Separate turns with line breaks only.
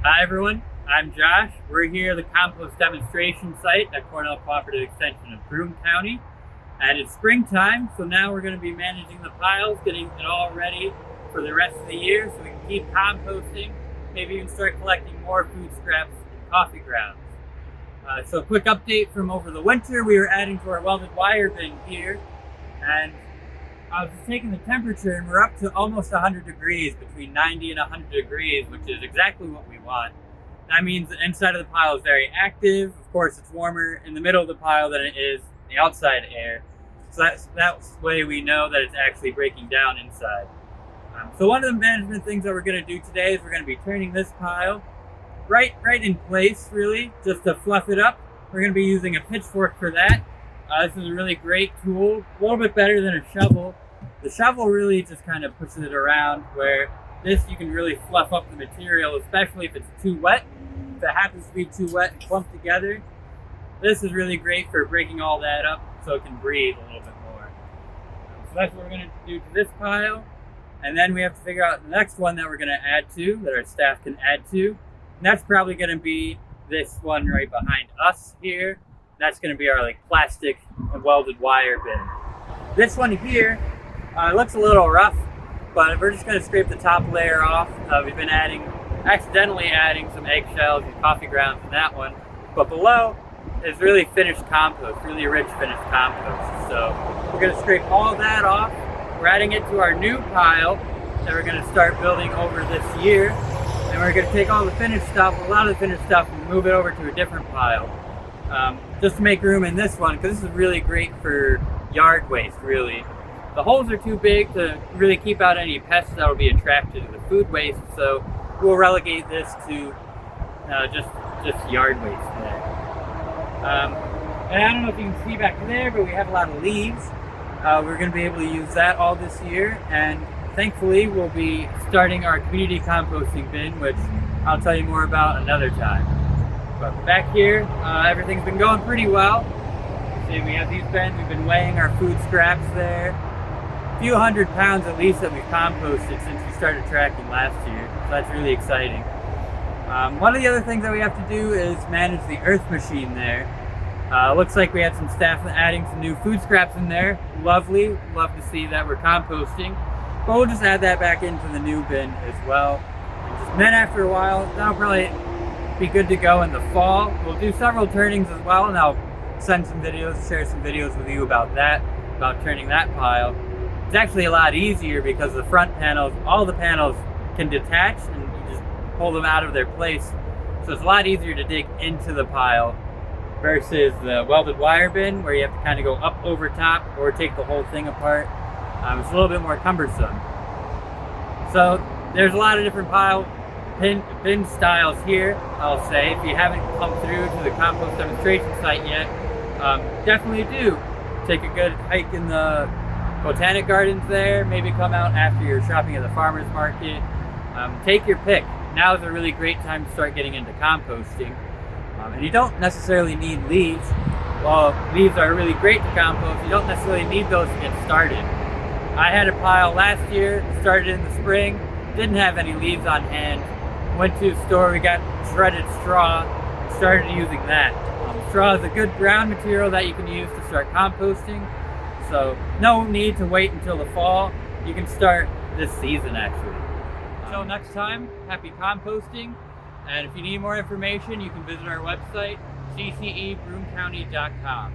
Hi everyone, I'm Josh. We're here at the compost demonstration site at Cornell Cooperative Extension of Broome County. And it's springtime, so now we're going to be managing the piles, getting it all ready for the rest of the year so we can keep composting, maybe even start collecting more food scraps and coffee grounds. So a quick update from over the winter, we were adding to our welded wire bin here, and I was just taking the temperature and we're up to almost 100 degrees, between 90 and 100 degrees, which is exactly what we want. That means the inside of the pile is very active. Of course, it's warmer in the middle of the pile than it is in the outside air. So that's the way we know that it's actually breaking down inside. So one of the management things that we're going to do today is we're going to be turning this pile right in place, really, just to fluff it up. We're going to be using a pitchfork for that. This is a really great tool, a little bit better than a shovel. The shovel really just kind of pushes it around, where this you can really fluff up the material, especially if it's too wet. If it happens to be too wet and clumped together, this is really great for breaking all that up so it can breathe a little bit more. So that's what we're going to do to this pile. And then we have to figure out the next one that we're going to add to, that our staff can add to. And that's probably going to be this one right behind us here. That's going to be our plastic and welded wire bin. This one here looks a little rough, but we're just going to scrape the top layer off. We've been accidentally adding some eggshells and coffee grounds in that one, but below is really finished compost, really rich finished compost. So we're going to scrape all that off. We're adding it to our new pile that we're going to start building over this year, and we're going to take all the finished stuff, a lot of the finished stuff, and move it over to a different pile. Just to make room in this one, because this is really great for yard waste, really. The holes are too big to really keep out any pests that will be attracted to the food waste, so we'll relegate this to just yard waste there. And I don't know if you can see back there, but we have a lot of leaves. We're going to be able to use that all this year, and thankfully we'll be starting our community composting bin, which I'll tell you more about another time. But back here, everything's been going pretty well. See, we have these bins, we've been weighing our food scraps there. A few 100 pounds at least that we've composted since we started tracking last year. So that's really exciting. One of the other things that we have to do is manage the earth machine there. Looks like we had some staff adding some new food scraps in there. Lovely, love to see that we're composting. But we'll just add that back into the new bin as well. And then after a while, that'll probably be good to go in the fall. We'll do several turnings as well, and I'll send some videos, share some videos with you about that, about turning that pile. It's actually a lot easier because the front panels, all the panels can detach and you just pull them out of their place. So it's a lot easier to dig into the pile versus the welded wire bin where you have to kind of go up over top or take the whole thing apart. It's a little bit more cumbersome. So there's a lot of different bin styles here, I'll say. If you haven't come through to the compost demonstration site yet, definitely do. Take a good hike in the botanic gardens there, maybe come out after you're shopping at the farmer's market. Take your pick. Now is a really great time to start getting into composting. And you don't necessarily need leaves. While leaves are really great to compost, you don't necessarily need those to get started. I had a pile last year, started in the spring, didn't have any leaves on hand. Went to a store, we got shredded straw, started using that. Straw is a good ground material that you can use to start composting. So no need to wait until the fall. You can start this season actually. Until next time, happy composting. And if you need more information, you can visit our website, ccebroomcounty.com.